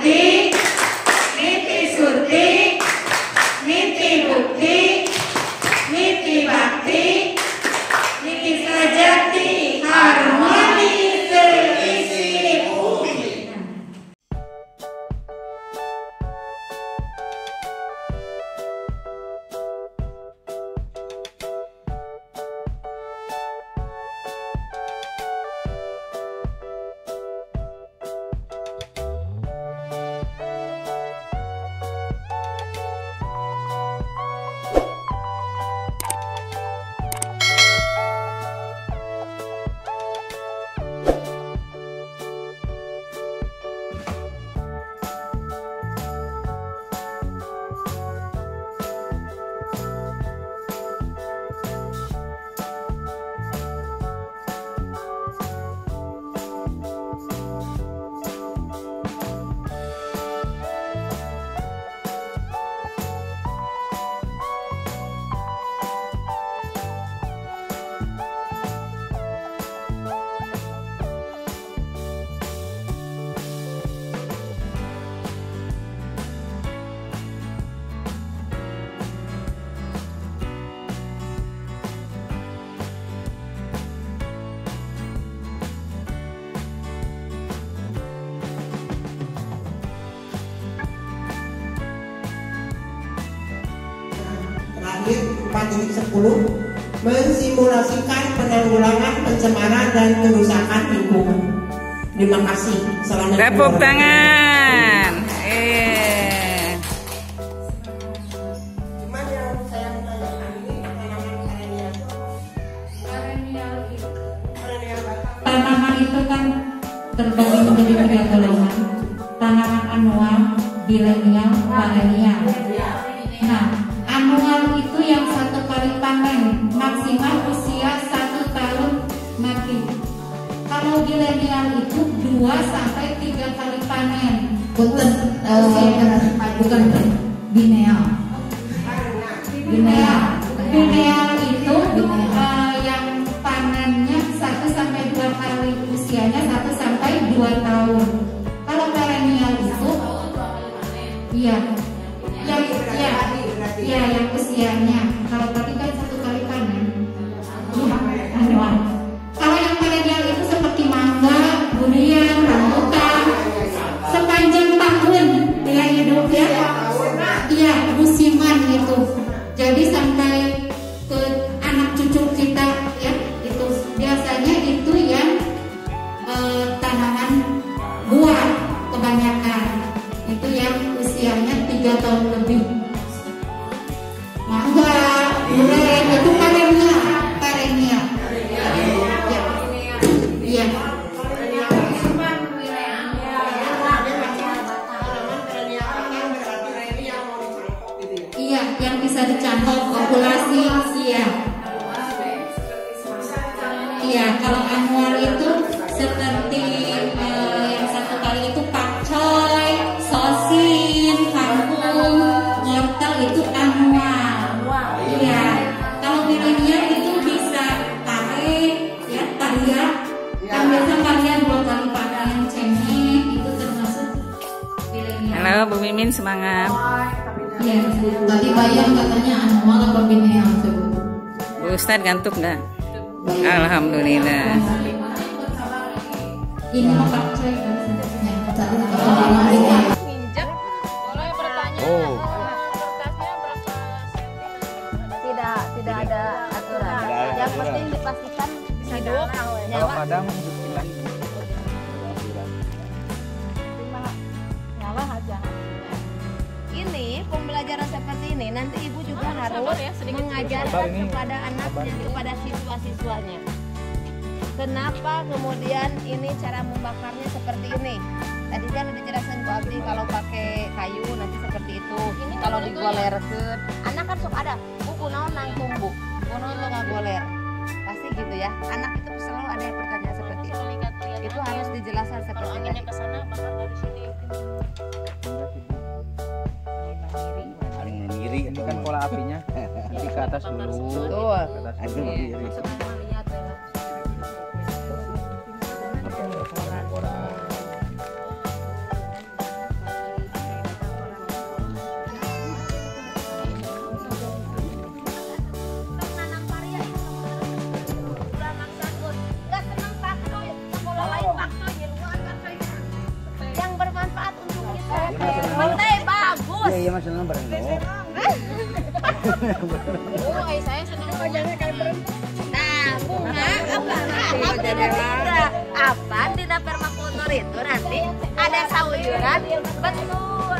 Yanti, Niti Surti, Niti Bukti, Niti Bakti, Niti Sajati, harmoni seisi bumi. Terakhir 4.10 mensimulasikan penanggulangan pencemaran dan kerusakan lingkungan. Terima kasih. Selamat. Tepuk tangan. Cuman yang saya tanyakan ini tanaman itu kan terbagi menjadi 3 golongan. Tanaman anual, bilenial, perennial. Nah, anual itu yang 1 kali panen, maksimal usia 1 tahun mati. Kalau bilenial itu 2 sampai 3 kali panen. Bukan bineal. Bineal itu yang panennya 1 sampai 2 kali, usianya 1 sampai 2 tahun. Kalau perennial itu yang usianya, kalau tadi kan 1 kali panen. Anual. Kalau yang perennial itu seperti mangga, durian, rambutan, sepanjang tahun dia hidup ya. Iya, musiman gitu. Jadi sampai ke anak cucu kita ya, itu biasanya itu yang tanaman buah kebanyakan. Itu yang usianya 3 tahun lebih. Mangga, durian itu perennial. Iya. Iya, yang bisa dicangkok populasi. Iya, kalau anual itu seperti yang 1 kali itu pakcoy, sosin, kangkung, wortel itu anual. Iya, kalau milenial itu bisa tahe, ya tahiya. Yang biasa kalian 2 kali panen, cengkeh itu termasuk milenial. Halo Bu Mimin, semangat. Iya, tadi bayang katanya anual apa bineal coba. Bu Ustadz ngantuk dah. Alhamdulillah. Ini mau pakcoy kan? Nginjek, boleh bertanya. Kertasnya berapa senti? Tidak ada aturan. Yang penting dipastikan hidup, nyawa. Kadang Nyala aja. Ini pembelajaran seperti ini nanti ibu juga harus mengajarkan kepada anaknya, kepada siswa-siswanya. Kenapa kemudian ini cara membakarnya seperti ini? Tadi kan udah jelasin Bu Abdi kalau pakai kayu nanti seperti itu. Kalau digolerkeun, anak kan sok ada. Bu kunaon nang tumbuk, kunaon lo ngagoler. Pasti gitu ya. Anak itu selalu ada pertanyaan seperti itu. Itu harus dijelaskan seperti ini. Ke sana bakar dari sini. Ngiri ini kan pola apinya. Jadi ke atas dulu. Betul. Ke atas dulu. mah senang berenang. Oh, saya senang wajahnya kayak berenang. Nah, bunga apa di permakultur itu nanti ada sayuran, betul.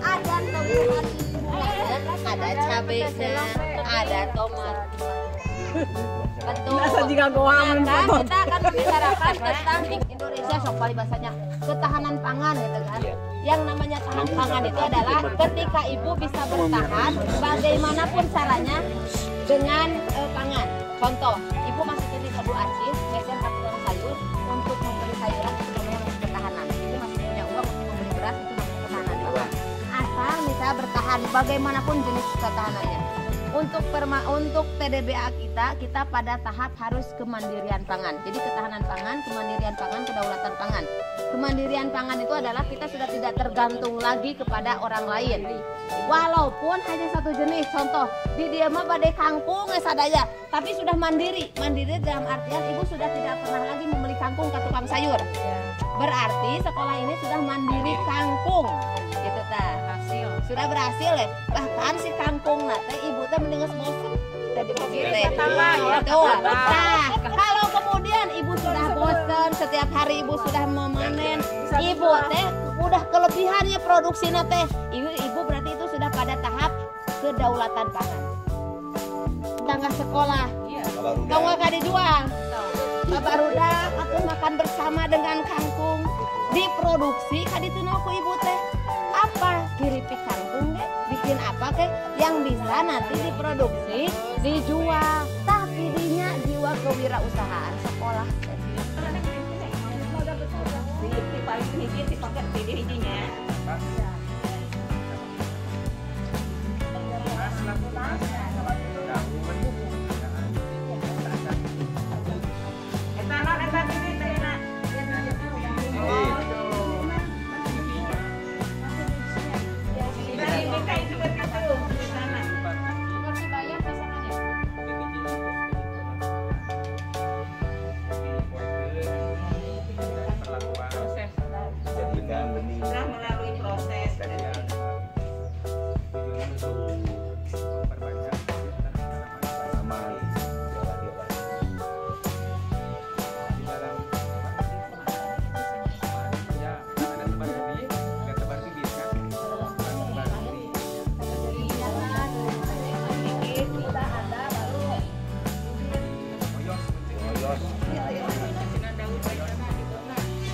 Ada tumbuhan bulan, ada cabenya, ada tomat. Betul. Maka kita akan membicarakan tentang Indonesia sok kali bahasanya ketahanan pangan gitu kan. Yang namanya tahan pangan itu adalah ketika ibu bisa bertahan bagaimanapun caranya dengan pangan. Contoh, ibu masukin di tebu aci, geser ke tukang sayur untuk membeli sayuran itu namanya masuk ketahanan. Ibu masih punya uang untuk membeli beras itu masuk ketahanan juga. Asal bisa bertahan bagaimanapun jenis ketahanannya. Untuk TDBA kita pada tahap harus kemandirian pangan. Jadi ketahanan pangan, kemandirian pangan, kedaulatan pangan. Kemandirian pangan itu adalah kita sudah tidak tergantung lagi kepada orang lain. Walaupun hanya satu jenis, contoh di dia mah badai kangkung sadaya, tapi sudah mandiri. Mandiri dalam artian ibu sudah tidak pernah lagi membeli kangkung ke tukang sayur. Berarti sekolah ini sudah mandiri kangkung, gitu ta. Sudah berhasil ya. Bahkan si kangkung nate ibu teh mendingan bosen jadi begitu. Betul. Nah, kalau kemudian ibu sudah bosen, setiap hari ibu sudah memanen, ibu teh udah kelebihannya produksi nate, ibu berarti itu sudah pada tahap kedaulatan pangan. Tangga sekolah, kau nggak dijual. Barudak atau makan bersama dengan kangkung diproduksi kadituno ku ibu teh apa kiripik kangkung deh bikin apa ke yang bisa nanti diproduksi dijual tapi dinya jiwa kewirausahaan sekolah paling hiji dipakai di hijinya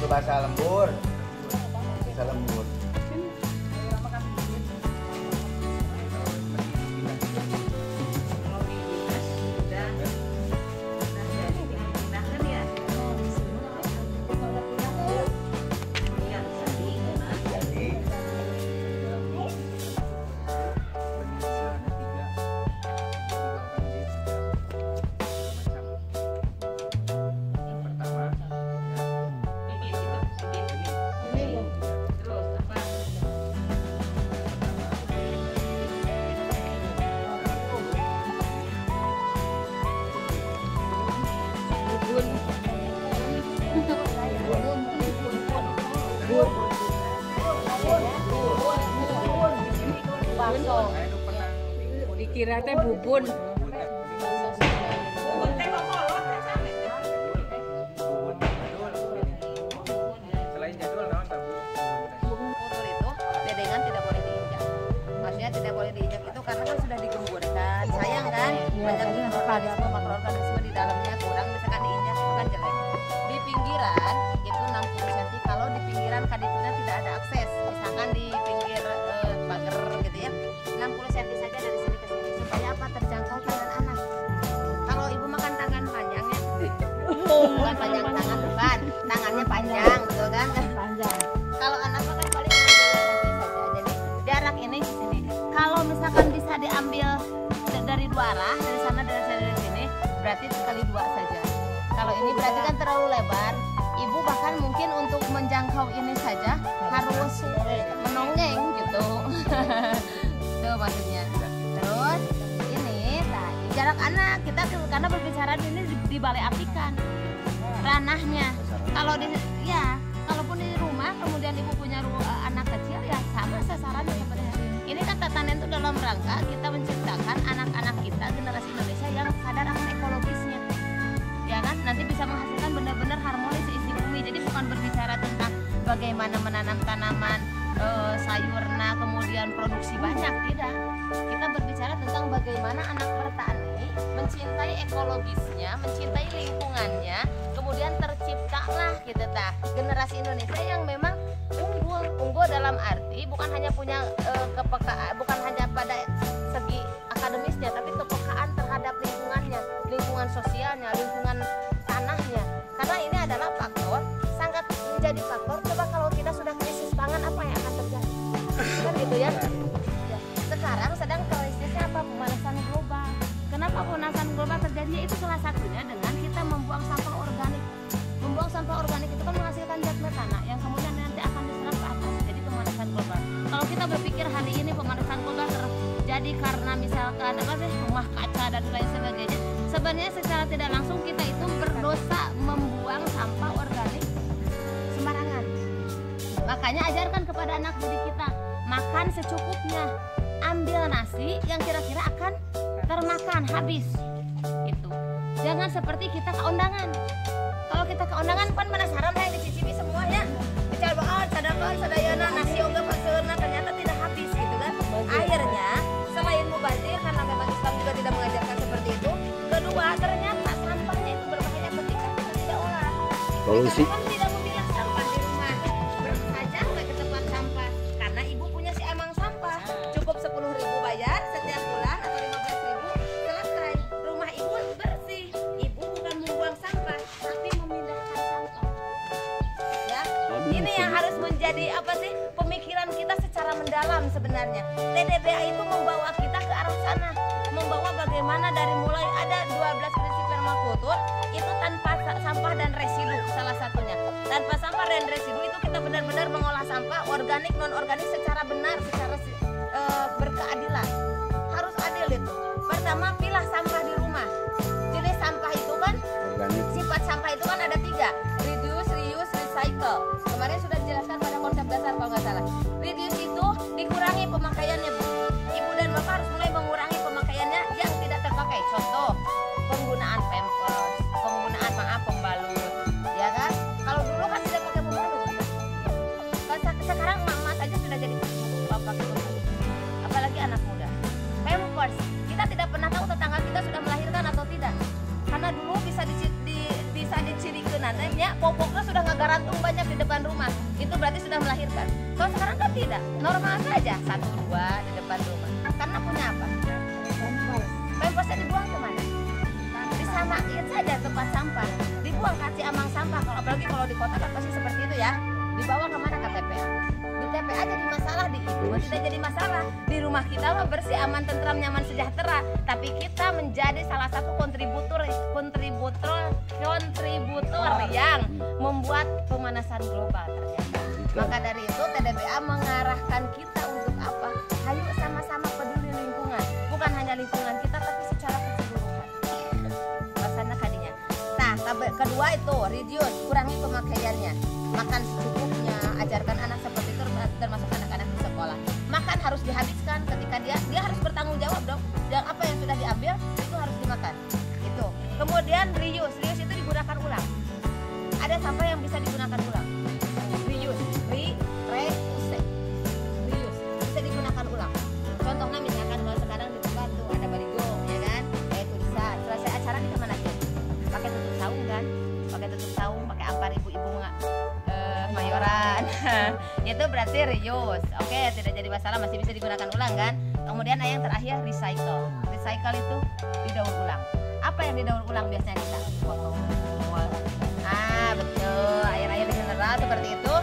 itu bahasa lembur. Bahasa lembur. Dikira teh bubun. Selain jadul naon tabu. Kultur itu dedengan tidak boleh diinjak. Maksudnya tidak boleh diinjak itu karena kan sudah digemburkan. Sayang kan banyak mikroorganisme, makroorganisme di dalamnya kurang misalkan diinjak itu kan jelek. Di pinggiran itu 60 cm. Kalau di pinggiran kaditunya tidak ada akses, misalkan di pinggir pagar gitu ya, 60 cm saja dari sini ke sini supaya apa terjangkau tangan anak. Kalau ibu makan tangan panjang ya, bukan panjang tangan bukan, tangannya panjang betul kan? Panjang. Kalau anak makan paling 60 cm saja. Jadi jarak ini di sini. Kalau misalkan bisa diambil dari dua arah, dari sana dari sini, berarti sekali dua saja. Kalau ini berarti kan terlalu lebar. Ibu bahkan mungkin untuk menjangkau ini saja harus menonggeng gitu. Itu maksudnya. Terus ini nah, jarak anak kita karena berbicara ini di balai apikan ranahnya. Kalau di kalaupun di rumah kemudian ibu punya anak kecil ya sama sasarannya sebenarnya. Ini kan tatanan itu dalam rangka kita menciptakan anak-anak kita, generasi Indonesia yang sadar akan ekologisnya, ya kan? Nanti bisa menghasilkan benar-benar harmonis isi bumi. Jadi bukan berbicara tentang bagaimana menanam tanaman sayurna kemudian produksi banyak, tidak. Kita berbicara tentang bagaimana anak bertani mencintai ekologisnya, mencintai lingkungannya, kemudian terciptalah gitu generasi Indonesia yang memang unggul dalam arti bukan hanya punya kepekaan, bukan hanya pada segi akademisnya, tapi kepekaan terhadap lingkungannya, lingkungan sosialnya, lingkungan tanahnya. Karena ini adalah faktor, sangat menjadi faktor. Coba kalau kita sudah krisis pangan, apa yang akan terjadi? Kan gitu ya. Sekarang sedang krisisnya apa? Pemanasan global. Kenapa pemanasan global terjadi? Itu salah satunya dengan kita membuang sampah organik. Membuang sampah organik itu kan menghasilkan zat metana yang kemudian nanti akan diserap ke atas. Jadi pemanasan global. Kalau kita berpikir hari ini pemanasan global terjadi karena misalkan apa sih, rumah kaca dan lain sebagainya, sebenarnya secara tidak langsung kita itu berdosa membuang sampah organik sembarangan. Makanya ajarkan kepada anak didik kita, makan secukupnya, ambil nasi yang kira-kira akan termakan habis. Itu jangan seperti kita keundangan. Kalau kita keundangan kan penasaran yang dicicipi semuanya, dicoba sadakan sadayana nasi oga paseurna, ternyata tidak habis gitu kan. Akhirnya selain mubazir, karena memang Islam juga tidak mengajarkan seperti itu. Kedua, ternyata sampahnya itu berbahaya ketika kita tidak olah. Polusi. Kan tidak memilah sampah di rumah, saja ke tempat sampah. Karena ibu punya si emang sampah, cukup 10.000 bayar setiap bulan atau 15.000, selesai. Rumah ibu bersih. Ibu bukan membuang sampah, tapi memindahkan sampah. Ya, ini yang harus menjadi apa sih pemikiran kita secara mendalam sebenarnya. TDBA itu membawa kita ke arah sana, membawa bagaimana dari mulai ada 12 prinsip permakultur itu tanpa sampah dan residu salah satunya. Tanpa sampah dan residu itu kita benar-benar mengolah sampah organik non organik secara benar, secara berkeadilan. Harus adil itu. Pertama, pilah sampah di rumah. Jenis sampah itu kan Organik. sifat sampah itu kan ada 3, reduce, reuse, recycle. Kemarin sudah dijelaskan pada konsep dasar kalau nggak salah. Reduce itu dikurangi pemakaiannya, Bu. Ibu dan Bapak harus mulai mengurangi pemakaiannya yang tidak terpakai. Contoh, penggunaan pampers, penggunaan pembalut, ya kan? Kalau dulu kan tidak pakai pembalut. Sekarang mama saja sudah jadi bapak pembalut. Apalagi anak muda. Pampers, kita tidak pernah tahu tetangga kita sudah melahirkan atau tidak. Karena dulu bisa dicirikan nantinya popoknya sudah ngagarantung banyak di depan rumah. Itu berarti sudah melahirkan. Kalau sekarang kan tidak, normal saja 1-2 di depan rumah. Karena punya apa? Pampersnya dibuang kemana? Disamain saja tempat sampah, dibuang kasih amang sampah. Kalau apalagi kalau di kota kan pasti seperti itu ya. Dibawa kemana? Ke TPA. Di TPA jadi masalah, di ibu tidak jadi masalah. Di rumah kita mah bersih, aman, tentram, nyaman, sejahtera. Tapi kita menjadi salah satu kontributor yang membuat pemanasan global ternyata. Maka dari itu TDBA mengarahkan kita untuk apa? Ayo sama-sama peduli lingkungan. Bukan hanya lingkungan kita, tapi secara keseluruhan. Bahasana kadinya. Nah, kedua itu reduce, kurangi pemakaiannya. Makan secukupnya, ajarkan anak seperti itu, termasuk anak-anak di sekolah. Makan harus dihabiskan ketika dia harus bertanggung jawab dong. Dan apa yang sudah diambil itu harus dimakan. Itu. Kemudian reuse itu digunakan ulang. Ada sampah yang bisa digunakan ulang. Reuse, reuse bisa digunakan ulang. Contohnya misalkan kalau sekarang di tempat tuh ada baligo, ya kan? Tulisan. Selesai acara kita mana aja? Pakai tutup saung kan? Pakai tutup saung, pakai ampar ibu-ibu mayoran. Itu berarti reuse. Oke, tidak jadi masalah, masih bisa digunakan ulang kan? Kemudian yang terakhir recycle. Recycle itu didaur ulang. Apa yang didaur ulang biasanya kita? Botol. Betul, air-air mineral seperti itu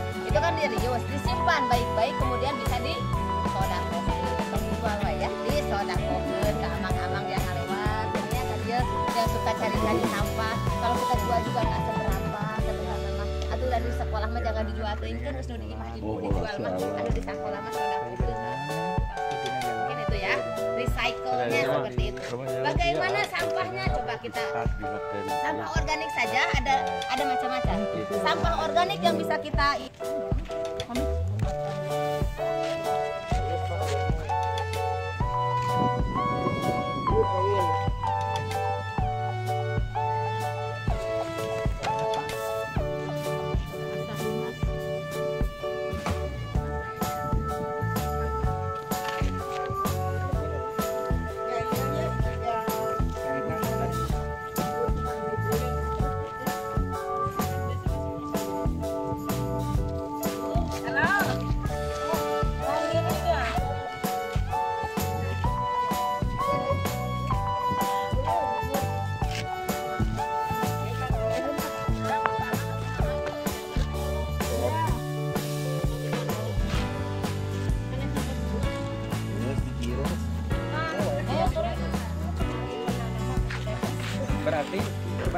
kan di reuse, disimpan baik-baik, kemudian bisa di sodakokeun, dijual ya, di sodakokeun ke amang-amang yang lewat, ya kan dia yang suka cari-cari sampah. Kalau kita jual juga nggak seberapa mah. Atuh dari sekolah mah jangan dijual teuing kan geus nu diimah ibu dijual mah, anu di sekolah mah sodakokeun. Mungkin itu ya, recycle-nya seperti itu. Bagaimana sampahnya? Coba kita sampah organik saja ada macam-macam. Sampah organik yang bisa kita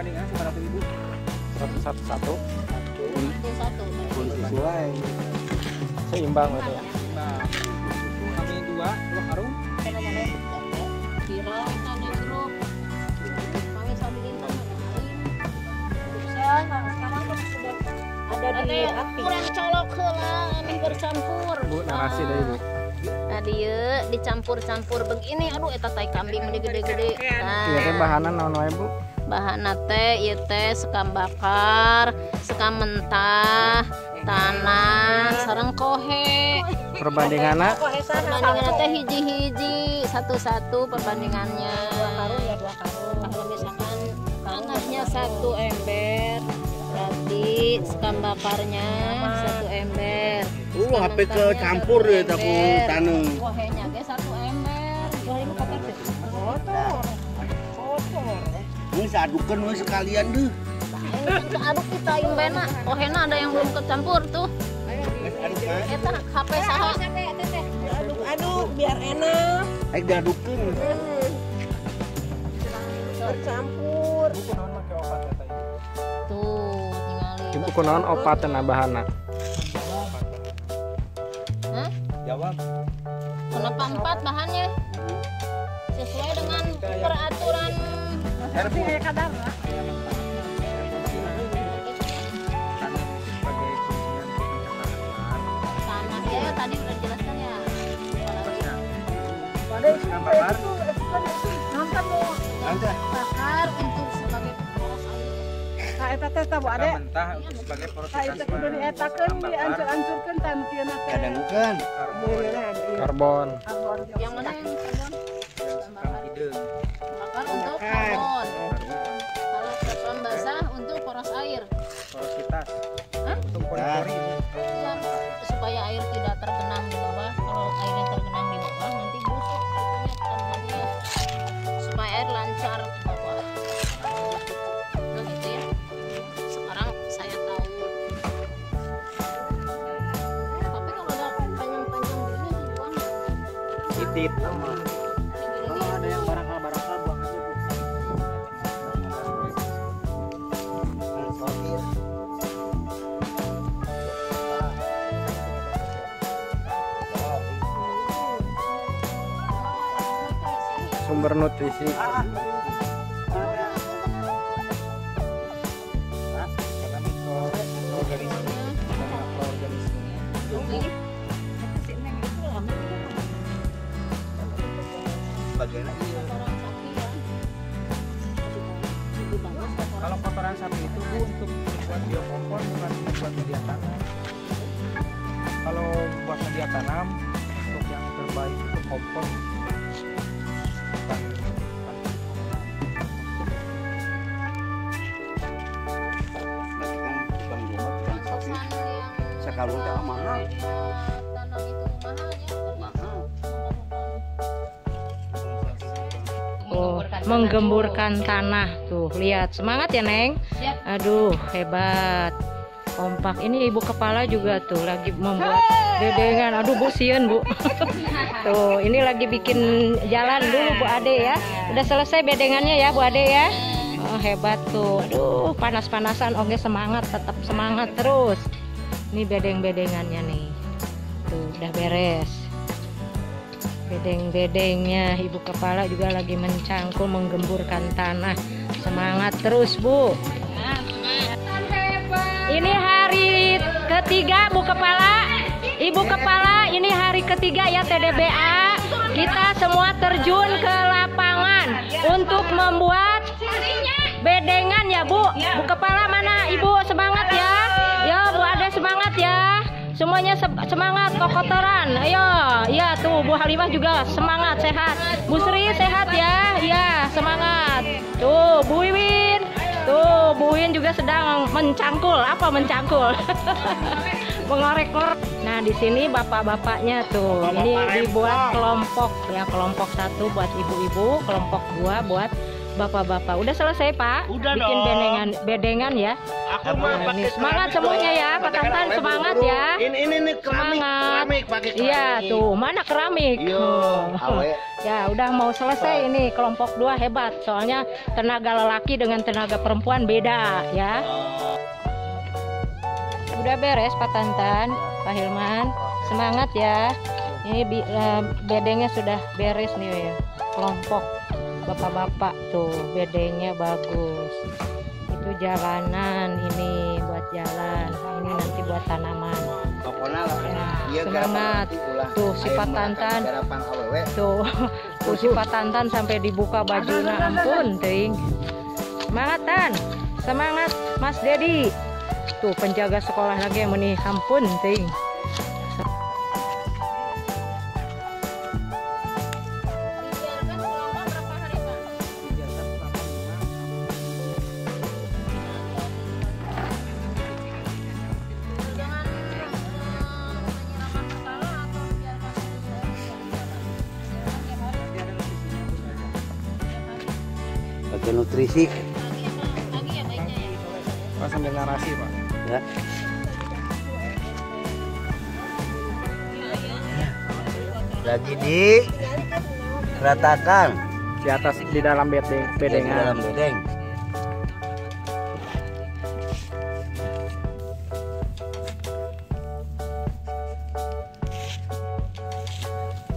perbandingan 100.000. 111. Satu. Sesuai. Seimbang gitu. Nah, kami dua karung. Kira ada grup. Kami sambilin sekarang sudah ada di api. Kurang colok heula, amin bercampur. Bu, narasi dari Bu. Nah dia dicampur-campur begini, aduh eta tai kambing meni gede-gede. Iya teh bahanan naon wae Bu? Bahanna teh ieu teh sekam bakar, sekam mentah, tanah, sareng kohe. Perbandinganna Perbandingannya teh hiji-hiji, satu-satu perbandingannya. Kalau misalkan tanahnya 1 ember, berarti sekam bakarnya 1 ember. HP ke campur deh aku tanam. Kohenya ge 1 ember. Kohenya kotor teh. Kotor. Ini seadukeun we sekalian deh. Aduk kita imbena. Kohena ada yang belum kecampur tuh. Eta HP saha? Aduk biar enak. Aik diadukeun. Bercampur. Tuh, ningali. Ibu kunaon opat teh bahanna? Hah? Jawab. Kenapa 4 bahannya? Sesuai dengan peraturan tanah ya tadi udah dijelaskan ya. Bakar untuk sebagai poros air. Mentah sebagai proses Kadang-kadang Karbon. Yang mana yang karbon? hideung. Bakar untuk karbon. Kalau karbon basah untuk poros air. Porositas. Hah? Untuk pori-pori. Yang supaya air tidak tergenang di bawah. Kalau airnya tergenang di bawah nanti busuk itunya tanamannya. Supaya air lancar ke bawah. Nah gitu ya. Sekarang saya tahu. Tapi kalau udah panjang-panjang begini dibuang. Titip. Kalau ada yang barangkal buang aja Bu. Sumber nutrisi. Kalau kotoran sapi itu Bu untuk buat biokompos bukan buat media tanam. Kalau buat media tanam untuk yang terbaik itu kompos. Sekalung teh mahal. Tanam itu mahalnya. Oh, menggemburkan tanah tuh, lihat semangat ya Neng. Aduh hebat, kompak. Ini ibu kepala juga tuh lagi membuat bedengan. Aduh Bu sieun Bu. Tuh ini lagi bikin jalan dulu Bu Ade ya. Udah selesai bedengannya ya Bu Ade ya. Oh hebat tuh. Aduh panas-panasan, oke semangat, tetap semangat terus. Ini bedeng-bedengannya nih. Tuh udah beres. Bedeng-bedengnya ibu kepala juga lagi mencangkul menggemburkan tanah. Semangat terus Bu. Ini hari ketiga Bu Kepala. Ibu Kepala ini hari ketiga ya TDBA. Kita semua terjun ke lapangan untuk membuat bedengan ya Bu. Bu Kepala mana Ibu, semangat ya. Ya Bu Ade semangat ya. Semuanya semangat, kokotoran. Ayo, iya tuh Bu Halimah juga semangat, sehat. Bu Sri sehat ya, iya semangat. Tuh Bu Wiwin, tuh Bu Wiwin juga sedang mencangkul. Apa mencangkul? Mengorek-ngorek. Nah di sini bapak-bapaknya tuh, ini dibuat kelompok ya, kelompok 1 buat ibu-ibu, kelompok 2 buat bapak-bapak. Udah selesai Pak? Udah bikin dong. bedengan ya. Aku mah Ini semangat semuanya ya, Pak Tantan semangat ya. Ini keramik, Semangat. keramik pakai pakai Iya tuh, mana keramik? awe. Ya udah mau selesai ini kelompok 2 hebat. Soalnya tenaga lelaki dengan tenaga perempuan beda ya. Udah beres Pak Tantan, Pak Hilman. Semangat ya. Ini bedengnya sudah beres nih ya. Kelompok bapak-bapak tuh bedengnya bagus. Itu jalanan ini buat jalan. Ini nanti buat tanaman. Ya, semangat. Tuh si Pak Tantan. Tuh si Pak Tantan sampai dibuka bajunya, ampun ting. Semangat Tan. Semangat Mas Dedi. Tuh penjaga sekolah lagi yang meni, ampun ting. Bagian nutrisi Pak sambil narasi Pak. ya. Lagi diratakan Di atas di dalam di bedengan. dalam bedeng.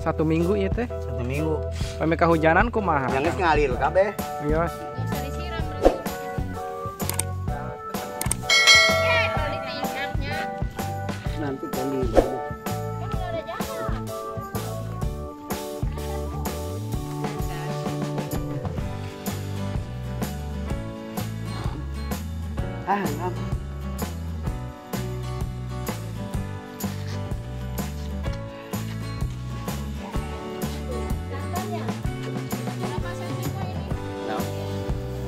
Satu minggu ya teh. 1 minggu. Pame kehujanan kumaha? Yang geus ngalir kabeh. Iya. Nanti kan di ngap.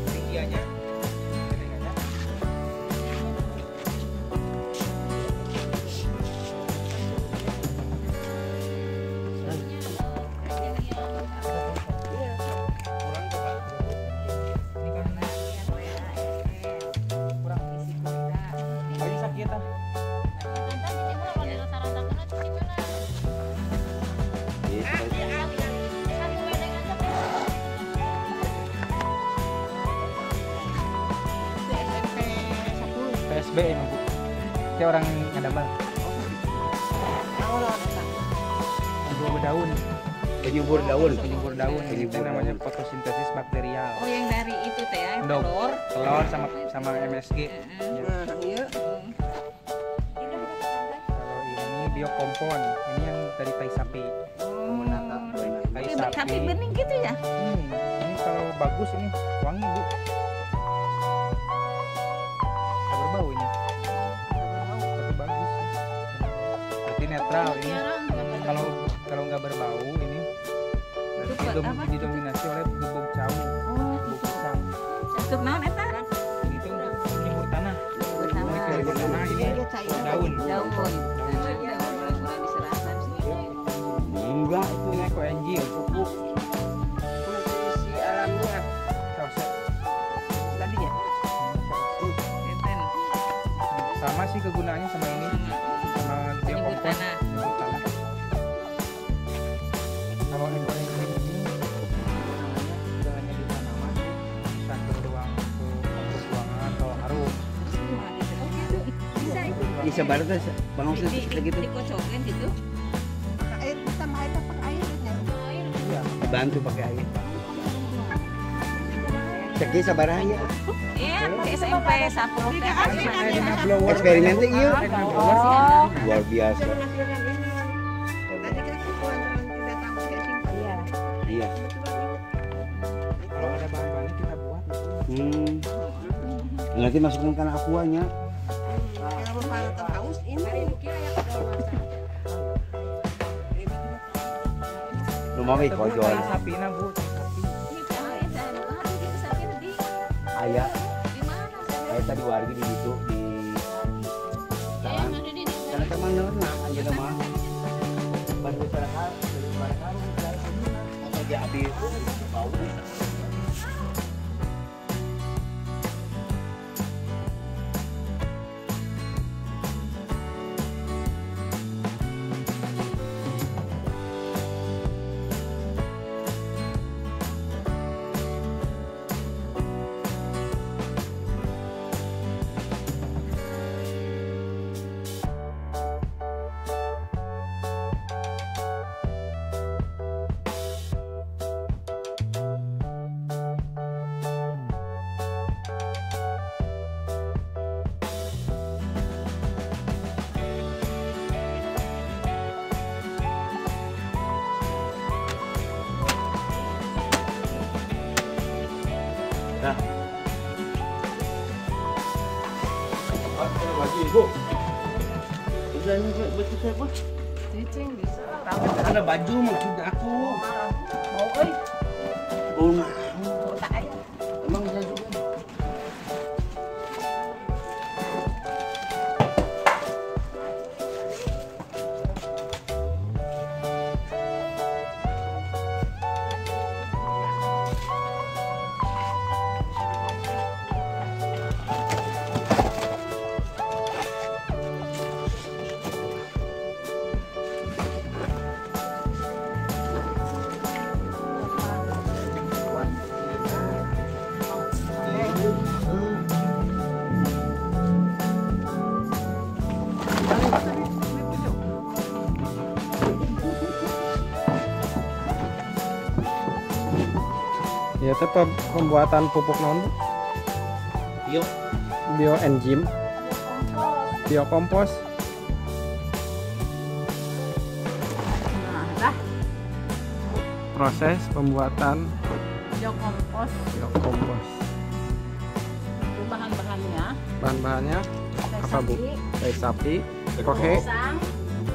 Tinggiannya bedengannya lagi sakit ah. PSB ini Bu. Kayak orang ngadamal. Penyubur daun. Penyubur daun. Penyubur daun. Itu Penyubur namanya daun. fotosintesis bakterial. Oh yang dari itu teh ya, Dok. telur. Telur sama MSG. Ya. Kalau ini biokompon, ini yang dari tai sapi. Tai sapi. Tapi bening gitu ya? Ini kalau bagus ini wangi Bu. Gak berbau ini. Tapi bagus. Berarti netral ini. Kalau nggak berbau ini berarti didominasi oleh bubuk cawu. Bubuk pisang. Untuk naon eta? Itu penyemur tanah. Ini penyemur tanah ini daun. Enggak itu. Ini koenjil, pupuk. Nutrisi alamnya. Kaosnya. Tadi ya. Sama sih kegunaannya sama ini. Sama Penyebut biokompon. tanah. Penyebut tanah. Kalau ekonomi ini tidak hanya di tanaman, bisa ke ruang ruangan atau harum. Di sebar teh Bang Osis gitu. Dikocokin gitu. Air ditambah air apa air? Iya. Dibantu pakai air. Ceki sabaranya. Iya, SMP 10 teh. Eksperimen teh ieu. Oh. Luar biasa. Nanti kita kumpulkan teman kita tahu ya simpan. Iya. Kalau ada bahan-bahannya kita buat. Nanti masukkan ke aquanya. Kalau peralatan haus ini. Lumawi kojol. Tai sapi na Bu. Aya. Aya tadi wargi di situ di jalan. Karena teman nona aja mah. Baru serahal, atau dia habis bau. Cicing bisa. Ada baju maksud aku. Mau euy. Oh, nah. Tak aya. Emang bisa juga. Ya teh pembuatan pupuk non Bu? Yuk. Bioenzim, biokompos. Nah, Proses pembuatan biokompos. biokompos. Bahan-bahannya Bahan-bahannya apa Bu? sapi, Tai sapi, kohe, pisang,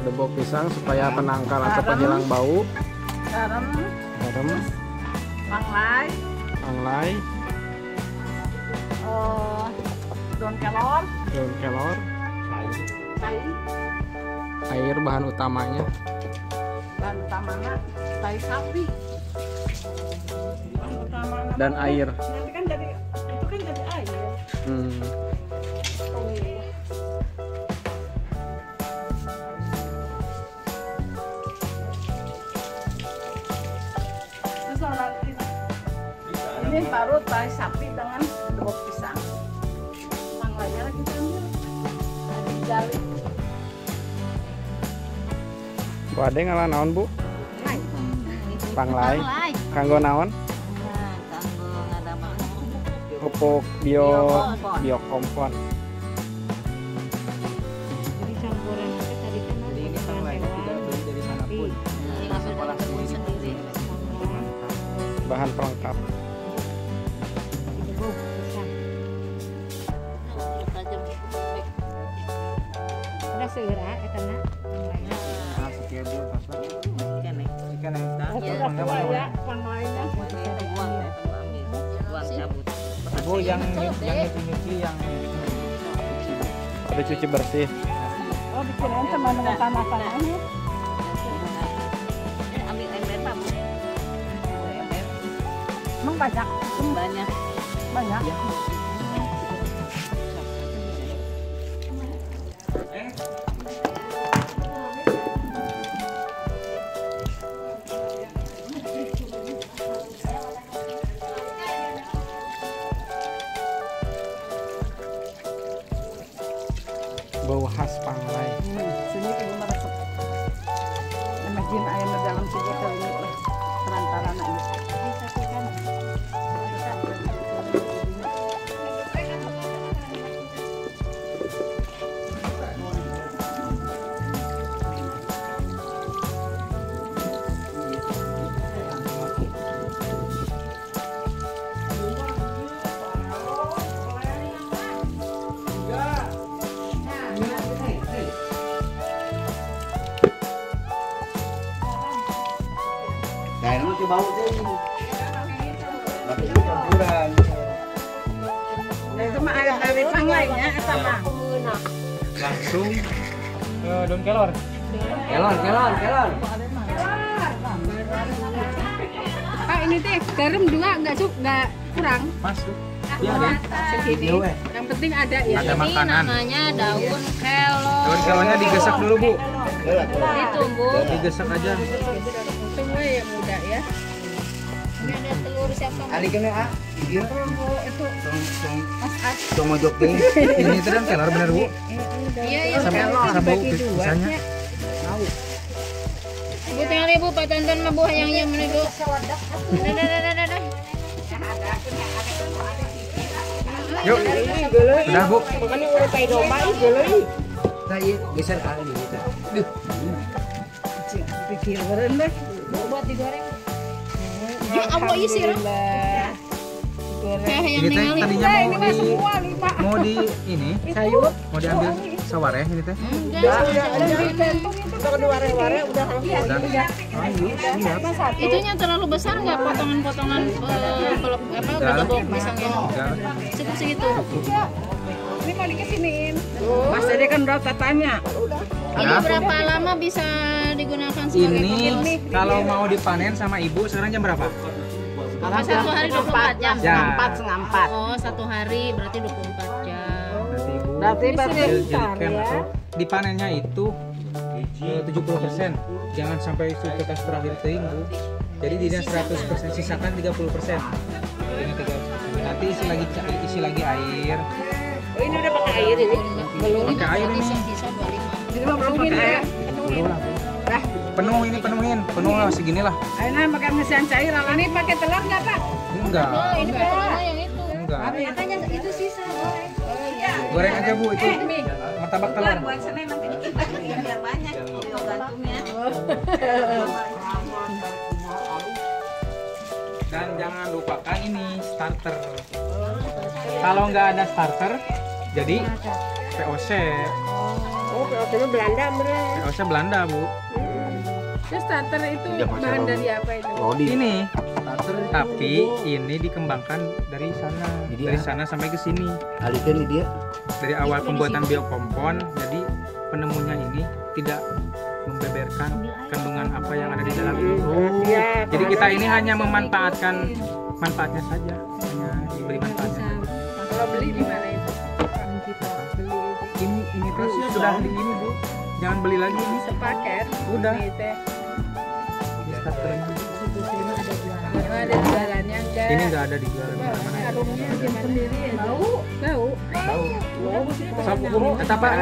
debok pisang supaya penangkal atau penghilang bau, garam, garam, panglai, anglai, daun kelor, daun kelor, tai, air bahan utamanya, bahan utamanya tai sapi. Bahan utamanya dan air. nanti kan jadi itu kan jadi air. Terus nanti ini baru tai sapi dengan debok pisang. Panglainya lagi ambil, lagi gali. Bu Ade ngalah naon Bu? Panglai. Kanggo naon? Pupuk biokompon. Jadi campuran itu tadi kan Jadi ini panglainya tidak beli dari sana pun. Sekolah sendiri. Bahan pelengkap. debok pisang. Udah segera etana. Nah, sekian dulu pas lagi. Ikan yang tak. Sudah tua ya panglainya. Bu yang nyuci yang Ada cuci bersih. Oh dikirain sama dengan tanah-tanahnya. Ambil ember Pak Bu. Emang banyak? Banyak. Banyak. Bau khas panglai. Sini ibu meresep. Imagine ayam di dalam 3 kali ini lah. Perantaran aja. Nah, ini tuh bau tuh. Tapi itu campuran. Nah itu mah ayam dari panglainya sama. langsung ke daun kelor. Kelon. Pak ini teh garam 2 nggak kurang. Masuk. Iya deh. Segini. Yang penting ada ya. Ada makanan. Namanya daun kelor. Daun kelornya digesek dulu Bu. Ditumbuk. Digesek aja. Semua ya muda ya. Ini ada telur siapa? Ali kena ah. Iya. Itu Tong mojok teh. Ini itu daun kelor bener Bu. Iya. Sabau pisangnya. Ibu tinggal ibu Pak Tantan mah buah yang menuju. Dah. Yuk. Sudah Bu. Makanya udah kayak domba itu loh. Saya geser ali gitu. Duh. Pikir beren deh. Buat digoreng. Ya Allah isi Kayak yang Ini teh ningali. tadinya Ini mah semua 5. mau di ini Sayur. mau diambil sawareh ini teh? Udah kedua ware udah langsung. Itunya terlalu besar nggak potongan-potongan gedok pisangnya? Cukup segitu. Ini mau dikesiniin. Mas Dede kan udah tanya. Ini berapa lama bisa digunakan sebagai Ini kalau mau dipanen sama ibu sekarang jam berapa? satu hari 24 jam. Ya. 4 Oh, satu hari berarti 24 jam. Nanti ibu Berarti jadikan atau dipanennya itu 70%. Jangan sampai supetas terakhir teuing, Bu. Jadi dia 100%, sisakan 30%. Ini 30%. Nanti isi lagi air. Oh, ini udah pakai air ini. Belum pakai air ini. Bisa 25. Ini mah belum pakai air. Belum lah. Penuhin. Penuh lah segini lah. Airnya pakai mesin cair. Ini pakai telur nggak, Pak? Enggak. Oh, ini telurnya yang itu. Enggak. Katanya itu sisa goreng. Goreng aja, Bu, itu. Martabak telur. Buat Senin nanti kita biar banyak gantungnya. Dan jangan lupakan ini starter. Kalau nggak ada starter, jadi POC. Oh, POC-nya Belanda, bener. POC Belanda, Bu. Terus starter itu bahan dari apa itu? Ini. Tapi ini dikembangkan dari sana. Dari sana sampai ke sini. Alikeun dia. Dari awal pembuatan biokompon, jadi penemunya ini tidak membeberkan kandungan apa yang ada di dalam itu. Jadi kita ini hanya memanfaatkan manfaatnya saja, hanya diberi manfaatnya. Kalau beli di mana itu? Ini tuh sudah di ini, Bu. Jangan beli lagi ini. Sepaket. Udah. Ini teh. Ini starternya. Ada jualannya enggak? Ini nggak ada dijual di mana-mana. Aromanya gimana sendiri ya? Bau. Tahu. Kata Pak.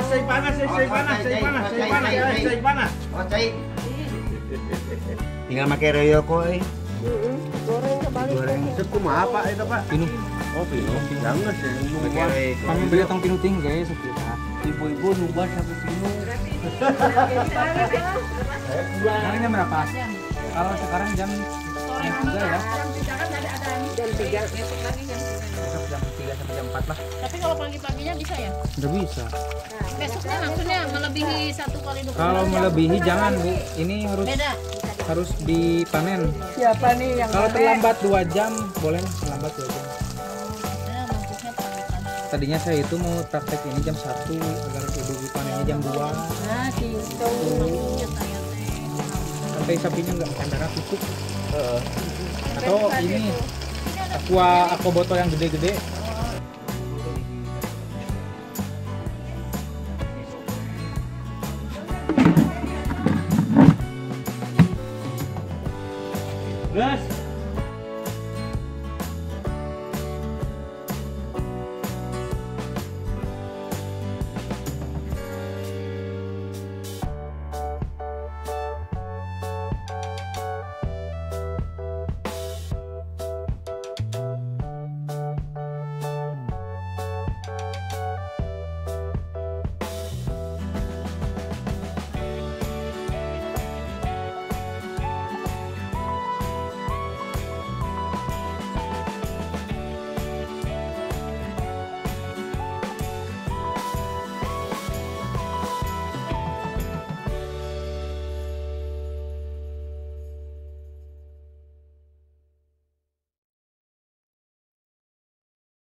Say panas. Tinggal pakai royoko goreng sekum apa itu, Pak? Pinu. Oh, pinu. Jangan sih. Kami beli tong pinu tinggal ya sekitar. Ibu-ibu nubah satu pinu. Sekarang jam berapa? Kalau sekarang jam 3 ya. Jam 3. Besok jam 3 sampai jam 4 lah. Tapi kalau pagi-paginya bisa ya? Udah bisa. Besoknya langsungnya melebihi 1 kali 24 Kalau jam. melebihi jangan, Bu. Ini Beda. harus dipanen. Siapa nih yang Kalau terlambat 2 jam, boleh terlambat 2 jam. Ya, bagusnya pagi-pagi. Tadinya saya itu mau praktek ini jam 1 agar ibu panennya jam 2. Nah, gitu. Maksudnya saya teh. Sampai sapinya nggak makan darah tusuk. Atau ini aqua botol yang gede-gede.